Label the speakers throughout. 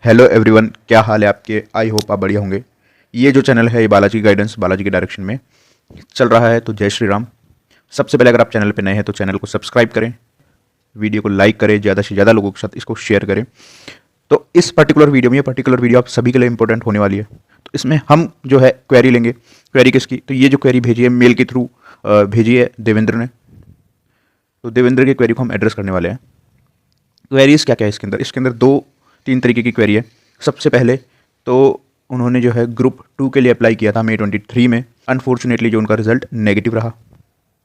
Speaker 1: Hello everyone, क्या हाल है आपके। आई होप आप बढ़िया होंगे। ये जो चैनल है ये बालाजी गाइडेंस, बालाजी के डायरेक्शन में चल रहा है, तो जय श्री राम। सबसे पहले अगर आप चैनल पे नए हैं तो चैनल को सब्सक्राइब करें, वीडियो को लाइक करें, ज़्यादा से ज़्यादा लोगों के साथ इसको शेयर करें। तो इस पर्टिकुलर वीडियो में, ये पर्टिकुलर वीडियो आप सभी के लिए इंपॉर्टेंट होने वाली है। तो इसमें हम जो है क्वेरी लेंगे। क्वेरी किसकी? तो ये जो क्वेरी भेजी है मेल के थ्रू भेजी है देवेंद्र ने, तो देवेंद्र की क्वेरी को हम एड्रेस करने वाले हैं। क्वेरीज क्या क्या है इसके अंदर दो तीन तरीके की क्वेरी है। सबसे पहले तो उन्होंने जो है ग्रुप 2 के लिए अप्लाई किया था मई 23 में। अनफॉर्चुनेटली जो उनका रिजल्ट नेगेटिव रहा।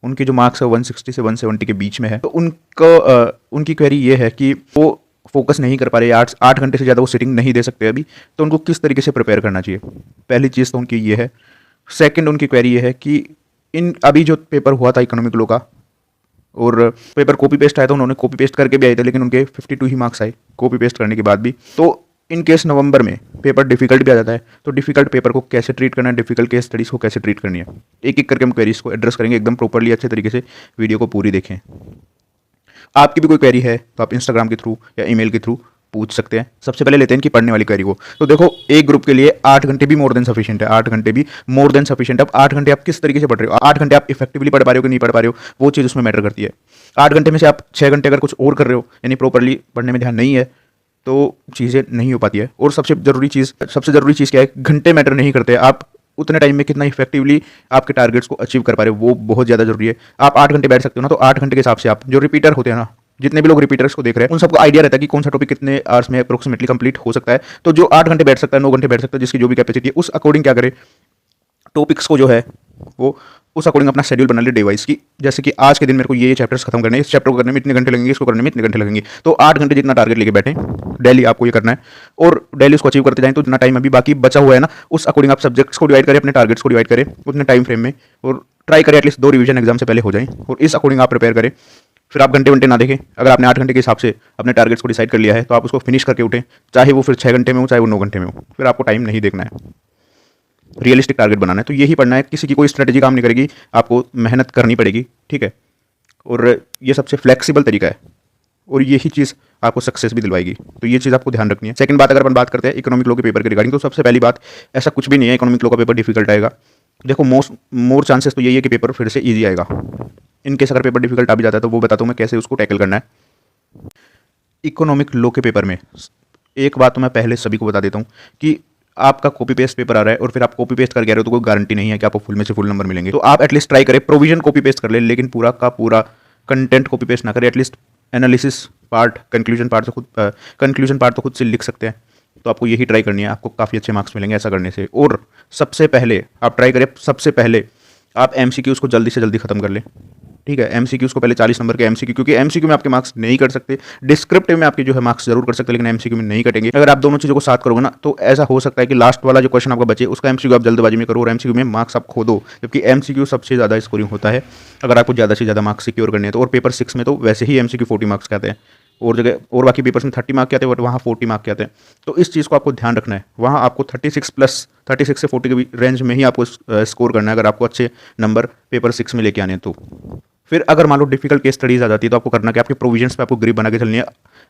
Speaker 1: उनके जो मार्क्स है 160 से 170 के बीच में है। तो उनकी क्वेरी ये है कि वो फोकस नहीं कर पा रहे, 8 घंटे से ज़्यादा वो सिटिंग नहीं दे सकते अभी, तो उनको किस तरीके से प्रिपेयर करना चाहिए। पहली चीज़ तो उनकी ये है। सेकेंड उनकी क्वेरी ये है कि अभी जो पेपर हुआ था इकोनॉमिक लॉ का, और पेपर कॉपी पेस्ट आया था, उन्होंने कॉपी पेस्ट करके भी आए थे, लेकिन उनके 52 ही मार्क्स आए कॉपी पेस्ट करने के बाद भी। तो इन केस नवंबर में पेपर डिफिकल्ट भी आ जाता है, तो डिफिकल्ट पेपर को कैसे ट्रीट करना है, डिफिकल्ट केस स्टडीज़ को कैसे ट्रीट करनी है, एक एक करके हम क्वेरीज को एड्रेस करेंगे एकदम प्रॉपरली, अच्छे तरीके से। वीडियो को पूरी देखें। आपकी भी कोई क्वेरी है तो आप इंस्टाग्राम के थ्रू या ईमेल के थ्रू पूछ सकते हैं। सबसे पहले लेते हैं कि पढ़ने वाली क्वेरी को। तो देखो, एक ग्रुप के लिए 8 घंटे भी मोर देन सफिशिएंट है, 8 घंटे भी मोर देन सफिशिएंट। अब 8 घंटे आप किस तरीके से पढ़ रहे हो, 8 घंटे आप इफेक्टिवली पढ़ पा रहे हो कि नहीं पढ़ पा रहे हो, वो चीज़ उसमें मैटर करती है। 8 घंटे में से आप 6 घंटे अगर कुछ और कर रहे हो, यानी प्रॉपरली पढ़ने में ध्यान नहीं है, तो चीज़ें नहीं हो पाती है। और सबसे ज़रूरी चीज़ क्या है, घंटे मैटर नहीं करते। आप उतने टाइम में कितना इफेक्टिवली आपके टारगेट्स को अचीव कर पा रहे हो, वो बहुत ज़्यादा जरूरी है। आप 8 घंटे बैठ सकते हो ना, तो 8 घंटे के हिसाब से आप जो रिपीटर होते हैं ना, जितने भी लोग रिपीटर्स को देख रहे हैं, उन सबको आइडिया रहता है कि कौन सा टॉपिक कितने आवर्स में अप्रोक्सीमेटली कंप्लीट हो सकता है। तो जो 8 घंटे बैठ सकता है, 9 घंटे बैठ सकता है, जिसकी जो भी कैपेसिटी है, उस अकॉर्डिंग क्या करे, टॉपिक्स को जो है वो उस अकॉर्डिंग अपना शेड्यूल बना ले डे वाइज की। जैसे कि आज के दिन मेरे को ये चैप्टर्स खत्म करने हैं, इस चैप्टर को करने में इतने घंटे लगेंगे, इसको करने में इतने घंटे लगेंगे। तो 8 घंटे जितना टारगेट लेके बैठे डेली आपको ये करना है, और डेली उसको अचीव करते जाएं। तो जितना टाइम अभी बाकी बचा हुआ है ना, उस अकॉर्डिंग आप सब्जेक्ट्स को डिवाइड करें, अपने टारगेट्स को डिवाइड करें उतने टाइम फ्रेम में, और ट्राई करें एटलीस्ट 2 रिवीजन एग्जाम से पहले हो जाएं, और इस अकॉर्डिंग आप प्रिपेयर करें। फिर आप घंटे ना देखें। अगर आपने 8 घंटे के हिसाब से अपने टारगेट्स को डिसाइड कर लिया है, तो आप उसको फिनिश करके उठें, चाहे वो फिर 6 घंटे में हो, चाहे वो 9 घंटे में हो। फिर आपको टाइम नहीं देखना है, रियलिस्टिक टारगेट बनाना है। तो यही पढ़ना है, किसी की कोई स्ट्रेटजी काम नहीं करेगी, आपको मेहनत करनी पड़ेगी, ठीक है। और ये सबसे फ्लेक्सिबल तरीका है, और यही चीज़ आपको सक्सेस भी दिलवाएगी। तो ये चीज़ आपको ध्यान रखनी है। सेकंड बात, अगर अपन बात करते हैं इकोनॉमिक लॉ के पेपर के रिगार्डिंग, तो सबसे पहली बात, ऐसा कुछ भी नहीं है इकोनॉमिक लॉ का पेपर डिफिकल्ट आएगा। देखो, मोर चांसेस तो यही है कि पेपर फिर से ईजी आएगा। इनकेस अगर पेपर डिफिकल्ट आ भी जाता है, तो वो बताता हूँ मैं कैसे उसको टैकल करना है। इकोनॉमिक लॉ के पेपर में एक बात तो मैं पहले सभी को बता देता हूँ कि आपका कॉपी पेस्ट पेपर आ रहा है, और फिर आप कॉपी पेस्ट करके आ रहे हो, तो कोई गारंटी नहीं है कि आपको फुल में से फुल नंबर मिलेंगे। तो आप एटलीस्ट ट्राई करें, प्रोविजन कॉपी पेस्ट कर ले, लेकिन पूरा का पूरा कंटेंट कॉपी पेस्ट ना करें। At least analysis part, conclusion part तो खुद से लिख सकते हैं। तो आपको यही ट्राई करनी है, आपको काफ़ी अच्छे मार्क्स मिलेंगे ऐसा करने से। और सबसे पहले आप ट्राई करें, सबसे पहले आप एमसीक्यूज़ को जल्दी से जल्दी खत्म कर लें, ठीक है। एमसीक्यूज़ को पहले 40 नंबर के एमसीक्यू, क्योंकि एमसीक्यू में आपके मार्क्स नहीं कट सकते, डिस्क्रिप्टिव में आपके जो है मार्क्स जरूर कर सकते हैं, लेकिन एमसीक्यू में नहीं कटेंगे। अगर आप दोनों चीज़ों को साथ करोगे ना, तो ऐसा हो सकता है कि लास्ट वाला जो क्वेश्चन आपका बचे, उसका एमसीक्यू आप जल्दबाजी में करो और एमसीक्यू में मार्क्स आप खो दो, जबकि एमसीक्यू सबसे ज़्यादा स्कोरिंग होता है अगर आपको ज़्यादा से ज़्यादा मार्क्स सिक्योर करने हैं। तो और पेपर 6 में तो वैसे ही एमसीक्यू 40 मार्क्स के आते हैं, और जगह और बाकी पेपर्स में 30 मार्क के आते हैं, बट वहाँ 40 मार्क के आते हैं। तो इस चीज़ को आपको ध्यान रखना है। वहाँ आपको 36 से 40 के रेंज में ही आपको स्कोर करना है, अगर आपको अच्छे नंबर पेपर 6 में लेके आने हैं। तो फिर अगर मान लो डिफिकल्ट केस स्टडीज आ जाती है, तो आपको करना कि आपके प्रोविजंस पे आपको ग्रिप बना के चलनी है।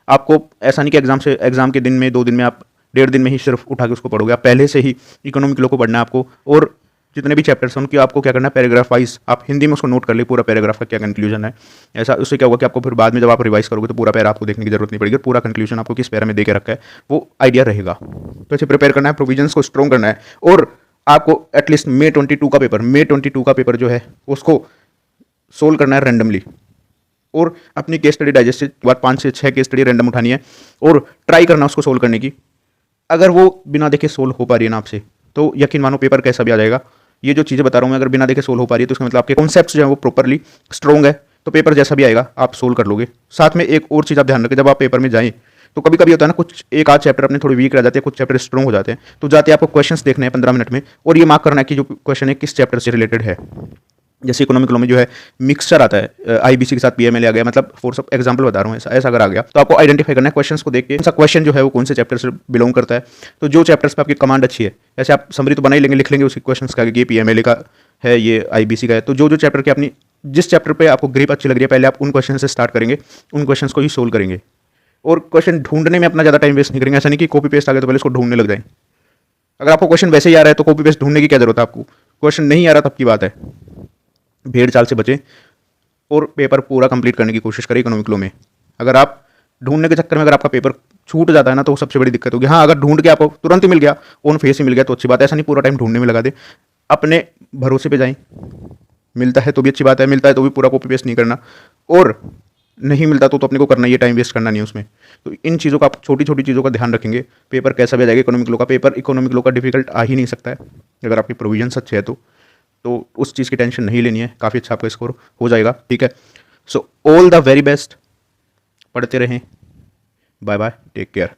Speaker 1: आपको ऐसा नहीं कि एग्जाम के दिन में 2 दिन में आप 1.5 दिन में ही सिर्फ उठा के उसको पढ़ोगे। आप पहले से ही इकोनॉमिक लॉ को पढ़ना है आपको, और जितने भी चैप्टर्स हैं उनकी आपको क्या करना है, पैराग्राफ वाइज आप हिंदी में उसको नोट कर ले, पूरा पैराग्राफ का क्या कंक्लूजन है। ऐसा उससे क्या होगा कि आपको फिर बाद में जब आप रिवाइज करोगे, तो पूरा पैरा आपको देखने की जरूरत नहीं पड़ेगी, पूरा कंक्लूजन आपको किस पैरा में दे के रखा है वो आइडिया रहेगा। तो ऐसे प्रिपेयर करना है, प्रोविजंस को स्ट्रॉन्ग करना है। और आपको एटलीस्ट मई 22 का पेपर जो है उसको सोल्व करना है रैंडमली, और अपनी केस स्टडी डाइजेस्ट के बाद 5 से 6 केस स्टडी रैंडम उठानी है, और ट्राई करना उसको सोल्व करने की। अगर वो बिना देखे सोल्व हो पा रही है ना आपसे, तो यकीन मानो पेपर कैसा भी आ जाएगा। ये जो चीज़ें बता रहा हूँ मैं, अगर बिना देखे सोल्व हो पा रही है, तो इसका मतलब आपके कॉन्सेप्ट्स जो है वो प्रॉपरली स्ट्रॉन्ग है, तो पेपर जैसा भी आएगा आप सोल्व कर लोगे। साथ में एक और चीज़ आप ध्यान रखें, जब आप पेपर में जाएं, तो कभी कभी होता है ना, कुछ एक आध चैप्टर अपने थोड़ी वीक रह जाते हैं, कुछ चैप्टर स्ट्रॉन्ग हो जाते हैं। तो जाते आपको क्वेश्चंस देखने हैं 15 मिनट में, और ये मार्क करना है कि जो क्वेश्चन है किस चैप्टर से रिलेटेड है। जैसे इकोनॉमिक लॉ में जो है मिक्सचर आता है, आईबीसी के साथ पीएमएल आ गया, मतलब फॉर सब एग्जांपल बता रहा हूँ, ऐसा अगर आ गया, तो आपको आइडेंटिफाई करना है क्वेश्चंस को देख के, ऐसा क्वेश्चन जो है वो कौन से चैप्टर से बिलोंग करता है। तो जो चैप्टर्स पे आपकी कमांड अच्छी है, ऐसे आप समरी तो बना ही लेंगे, लिख लेंगे उसके क्वेश्चंस का, ये पीएमएल का है, ये आईबीसी का है। तो जो चैप्टर की अपनी जिस चैप्टर पे आपको ग्रिप अच्छी लग रही है, पहले आप उन क्वेश्चन से स्टार्ट करेंगे, उन क्वेश्चंस को ही सोल्व करेंगे। और क्वेश्चन ढूंढने में अपना ज़्यादा टाइम वेस्ट नहीं करेंगे। ऐसा नहीं कि कॉपी पेस्ट आ गया तो पहले इसको ढूंढने लग जाए। अगर आपको क्वेश्चन वैसे ही आ रहा है तो कॉपी पेस्ट ढूंढने की क्या जरूरत है आपको। क्वेश्चन नहीं आ रहा तब की बात है। भेड़ चाल से बचे और पेपर पूरा कंप्लीट करने की कोशिश करें इकोनॉमिक लॉ में। अगर आप ढूंढने के चक्कर में अगर आपका पेपर छूट जाता है ना तो सबसे बड़ी दिक्कत होगी। हाँ, अगर ढूंढ के आपको तुरंत ही मिल गया, ऑन फेस ही मिल गया तो अच्छी बात है। ऐसा नहीं पूरा टाइम ढूंढने में लगा दे। अपने भरोसे पे जाएं, मिलता है तो भी अच्छी बात है, मिलता है तो भी पूरा कॉपी पेस्ट नहीं करना, और नहीं मिलता तो अपने को करना, ये टाइम वेस्ट करना नहीं है उसमें। तो इन चीज़ों का आप छोटी छोटी चीज़ों का ध्यान रखेंगे, पेपर कैसा भी आ जाएगा। इकोनॉमिक लॉ का पेपर, इकोनॉमिक लॉ का डिफिकल्ट आ ही नहीं सकता है अगर आपकी प्रोविजन अच्छे है तो उस चीज़ की टेंशन नहीं लेनी है। काफ़ी अच्छा आपका स्कोर हो जाएगा, ठीक है। So all the very best, पढ़ते रहें। Bye bye, take care.